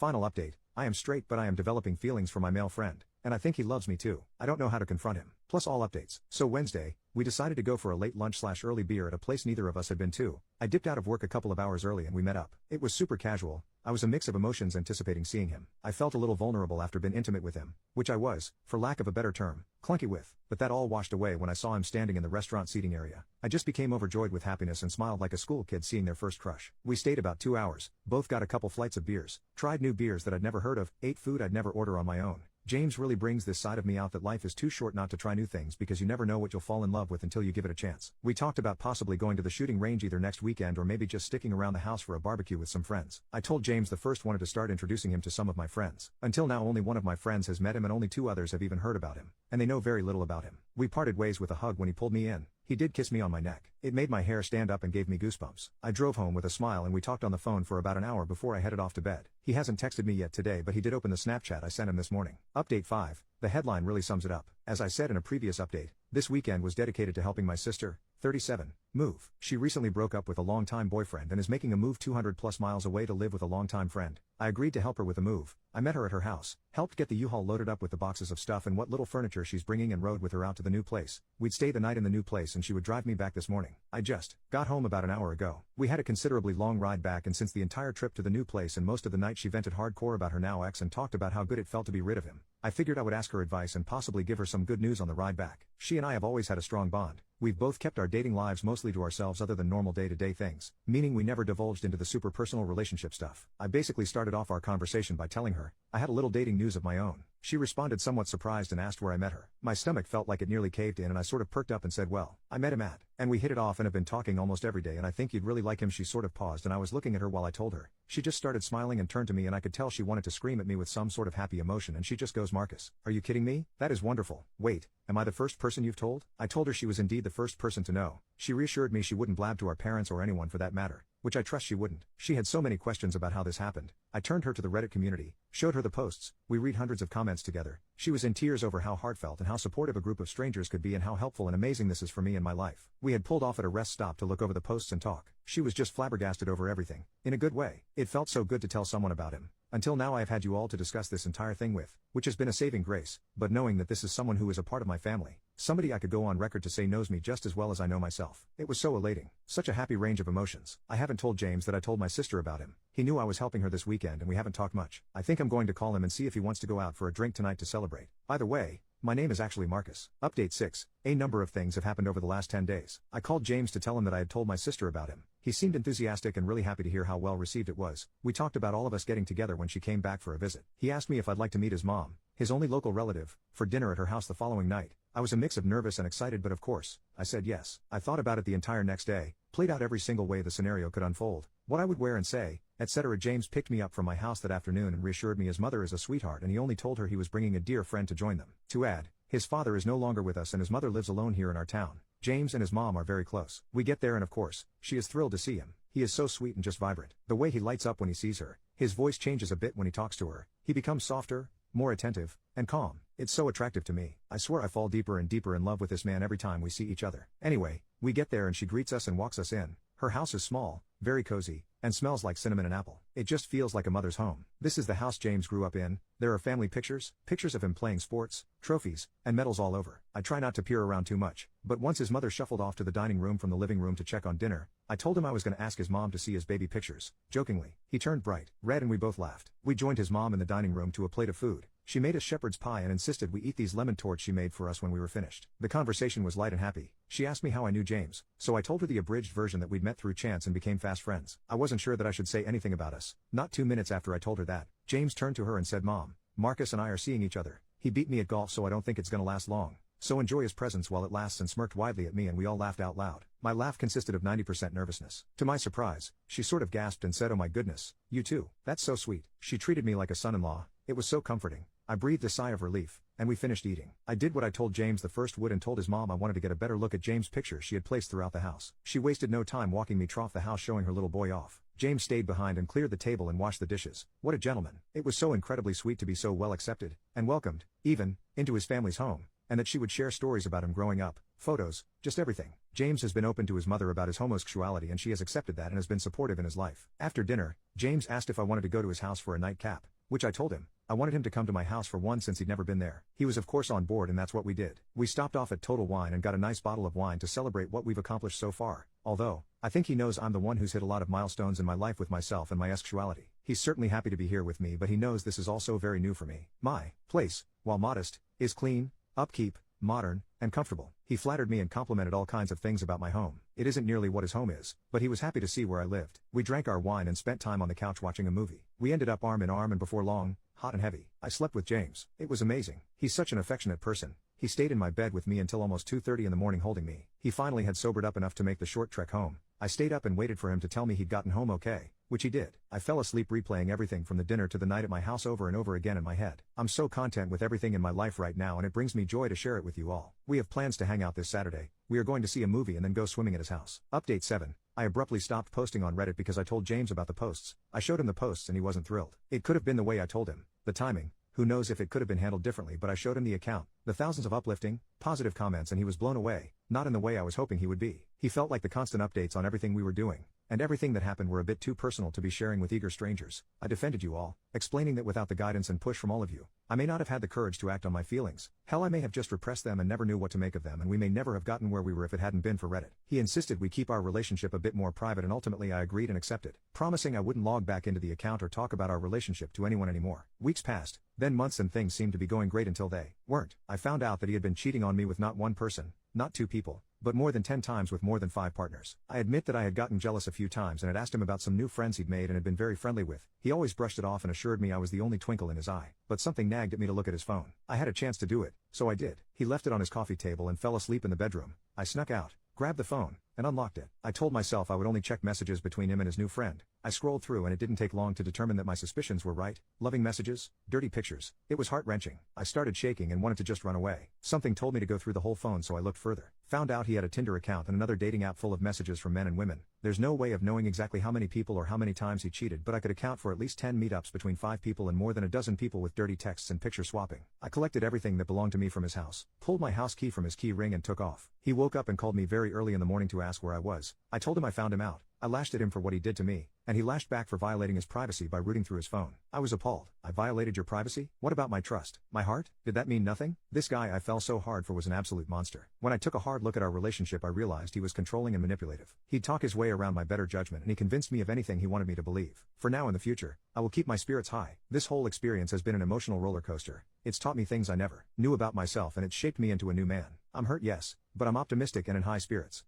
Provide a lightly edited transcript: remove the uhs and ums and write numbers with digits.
Final update, I am straight but I am developing feelings for my male friend, and I think he loves me too. I don't know how to confront him. Plus all updates. So Wednesday, we decided to go for a late lunch/early beer at a place neither of us had been to. I dipped out of work a couple of hours early and we met up. It was super casual. I was a mix of emotions anticipating seeing him. I felt a little vulnerable after being intimate with him, which I was, for lack of a better term, clunky with, but that all washed away when I saw him standing in the restaurant seating area. I just became overjoyed with happiness and smiled like a school kid seeing their first crush. We stayed about 2 hours, both got a couple flights of beers, tried new beers that I'd never heard of, ate food I'd never order on my own. James really brings this side of me out that life is too short not to try new things because you never know what you'll fall in love with until you give it a chance. We talked about possibly going to the shooting range either next weekend or maybe just sticking around the house for a barbecue with some friends. I told James the first wanted to start introducing him to some of my friends. Until now only one of my friends has met him and only 2 others have even heard about him, and they know very little about him. We parted ways with a hug when he pulled me in. He did kiss me on my neck. It made my hair stand up and gave me goosebumps. I drove home with a smile and we talked on the phone for about an hour before I headed off to bed. He hasn't texted me yet today but he did open the Snapchat I sent him this morning. Update 5. The headline really sums it up. As I said in a previous update, this weekend was dedicated to helping my sister, 37, move. She recently broke up with a longtime boyfriend and is making a move 200 plus miles away to live with a longtime friend. I agreed to help her with the move. I met her at her house, helped get the U-Haul loaded up with the boxes of stuff and what little furniture she's bringing and rode with her out to the new place. We'd stay the night in the new place and she would drive me back this morning. I just got home about an hour ago. We had a considerably long ride back and since the entire trip to the new place and most of the night she vented hardcore about her now ex and talked about how good it felt to be rid of him. I figured I would ask her advice and possibly give her some good news on the ride back. She and I have always had a strong bond. We've both kept our dating lives mostly to ourselves other than normal day-to-day things, meaning we never divulged into the super personal relationship stuff. I basically started off our conversation by telling her I had a little dating news of my own. She responded somewhat surprised and asked where I met her. My stomach felt like it nearly caved in and I sort of perked up and said, well, I met him at, and we hit it off and have been talking almost every day and I think you'd really like him. She sort of paused and I was looking at her while I told her. She just started smiling and turned to me and I could tell she wanted to scream at me with some sort of happy emotion and she just goes, Marcus, are you kidding me? That is wonderful. Wait, am I the first person you've told? I told her she was indeed the first person to know. She reassured me she wouldn't blab to our parents or anyone for that matter, which I trust she wouldn't. She had so many questions about how this happened. I turned her to the Reddit community, showed her the posts, we read hundreds of comments together. She was in tears over how heartfelt and how supportive a group of strangers could be and how helpful and amazing this is for me in my life. We had pulled off at a rest stop to look over the posts and talk. She was just flabbergasted over everything, in a good way. It felt so good to tell someone about him. Until now I have had you all to discuss this entire thing with, which has been a saving grace, but knowing that this is someone who is a part of my family, somebody I could go on record to say knows me just as well as I know myself. It was so elating. Such a happy range of emotions. I haven't told James that I told my sister about him. He knew I was helping her this weekend and we haven't talked much. I think I'm going to call him and see if he wants to go out for a drink tonight to celebrate. By the way, my name is actually Marcus. Update 6. A number of things have happened over the last 10 days. I called James to tell him that I had told my sister about him. He seemed enthusiastic and really happy to hear how well received it was. We talked about all of us getting together when she came back for a visit. He asked me if I'd like to meet his mom, his only local relative, for dinner at her house the following night. I was a mix of nervous and excited but of course, I said yes. I thought about it the entire next day, played out every single way the scenario could unfold, what I would wear and say, etc. James picked me up from my house that afternoon and reassured me his mother is a sweetheart and he only told her he was bringing a dear friend to join them. To add, his father is no longer with us and his mother lives alone here in our town. James and his mom are very close. We get there and of course, she is thrilled to see him. He is so sweet and just vibrant. The way he lights up when he sees her, his voice changes a bit when he talks to her, he becomes softer, more attentive, and calm. It's so attractive to me. I swear I fall deeper and deeper in love with this man every time we see each other. Anyway, we get there and she greets us and walks us in. Her house is small, very cozy, and smells like cinnamon and apple. It just feels like a mother's home. This is the house James grew up in. There are family pictures of him playing sports, trophies, and medals all over. I try not to peer around too much, but once his mother shuffled off to the dining room from the living room to check on dinner, I told him I was going to ask his mom to see his baby pictures. Jokingly, he turned bright red and we both laughed. We joined his mom in the dining room to a plate of food. She made us shepherd's pie and insisted we eat these lemon torts she made for us when we were finished. The conversation was light and happy. She asked me how I knew James, so I told her the abridged version that we'd met through chance and became fast friends. I wasn't sure that I should say anything about us. Not 2 minutes after I told her that, James turned to her and said, Mom, Marcus and I are seeing each other. He beat me at golf so I don't think it's gonna last long. So enjoy his presence while it lasts, and smirked widely at me and we all laughed out loud. My laugh consisted of 90% nervousness. To my surprise, she sort of gasped and said, oh my goodness, you too. That's so sweet. She treated me like a son-in-law. It was so comforting. I breathed a sigh of relief, and we finished eating. I did what I told James the first would and told his mom I wanted to get a better look at James' pictures she had placed throughout the house. She wasted no time walking me through the house showing her little boy off. James stayed behind and cleared the table and washed the dishes. What a gentleman. It was so incredibly sweet to be so well accepted, and welcomed, even, into his family's home, and that she would share stories about him growing up, photos, just everything. James has been open to his mother about his homosexuality and she has accepted that and has been supportive in his life. After dinner, James asked if I wanted to go to his house for a nightcap. Which I told him. I wanted him to come to my house for one since he'd never been there. He was of course on board and that's what we did. We stopped off at Total Wine and got a nice bottle of wine to celebrate what we've accomplished so far, although, I think he knows I'm the one who's hit a lot of milestones in my life with myself and my sexuality. He's certainly happy to be here with me but he knows this is also very new for me. My place, while modest, is clean, upkeep, modern, and comfortable. He flattered me and complimented all kinds of things about my home. It isn't nearly what his home is, but he was happy to see where I lived. We drank our wine and spent time on the couch watching a movie. We ended up arm in arm and before long, hot and heavy, I slept with James. It was amazing. He's such an affectionate person. He stayed in my bed with me until almost 2:30 in the morning holding me. He finally had sobered up enough to make the short trek home. I stayed up and waited for him to tell me he'd gotten home okay, which he did. I fell asleep replaying everything from the dinner to the night at my house over and over again in my head. I'm so content with everything in my life right now and it brings me joy to share it with you all. We have plans to hang out this Saturday. We are going to see a movie and then go swimming at his house. Update 7. I abruptly stopped posting on Reddit because I told James about the posts. I showed him the posts and he wasn't thrilled. It could have been the way I told him. The timing. Who knows if it could have been handled differently, but I showed him the account, the thousands of uplifting, positive comments and he was blown away, not in the way I was hoping he would be. He felt like the constant updates on everything we were doing, and everything that happened were a bit too personal to be sharing with eager strangers. I defended you all, explaining that without the guidance and push from all of you, I may not have had the courage to act on my feelings. Hell, I may have just repressed them and never knew what to make of them and we may never have gotten where we were if it hadn't been for Reddit. He insisted we keep our relationship a bit more private and ultimately I agreed and accepted, promising I wouldn't log back into the account or talk about our relationship to anyone anymore. Weeks passed, then months and things seemed to be going great until they weren't. I found out that he had been cheating on me with not one person, not two people, but more than 10 times with more than 5 partners. I admit that I had gotten jealous a few times and had asked him about some new friends he'd made and had been very friendly with. He always brushed it off and assured me I was the only twinkle in his eye, but something nagged at me to look at his phone. I had a chance to do it, so I did. He left it on his coffee table and fell asleep in the bedroom. I snuck out, grabbed the phone, and unlocked it. I told myself I would only check messages between him and his new friend. I scrolled through and it didn't take long to determine that my suspicions were right. Loving messages, dirty pictures. It was heart-wrenching. I started shaking and wanted to just run away. Something told me to go through the whole phone so I looked further. Found out he had a Tinder account and another dating app full of messages from men and women. There's no way of knowing exactly how many people or how many times he cheated, but I could account for at least 10 meetups between 5 people and more than a dozen people with dirty texts and picture swapping. I collected everything that belonged to me from his house, pulled my house key from his key ring and took off. He woke up and called me very early in the morning to ask where I was. I told him I found him out. I lashed at him for what he did to me, and he lashed back for violating his privacy by rooting through his phone. I was appalled. I violated your privacy? What about my trust? My heart? Did that mean nothing? This guy I fell so hard for was an absolute monster. When I took a hard look at our relationship I realized he was controlling and manipulative. He'd talk his way around my better judgment and he convinced me of anything he wanted me to believe. For now and the future, I will keep my spirits high. This whole experience has been an emotional roller coaster. It's taught me things I never knew about myself and it's shaped me into a new man. I'm hurt, yes, but I'm optimistic and in high spirits.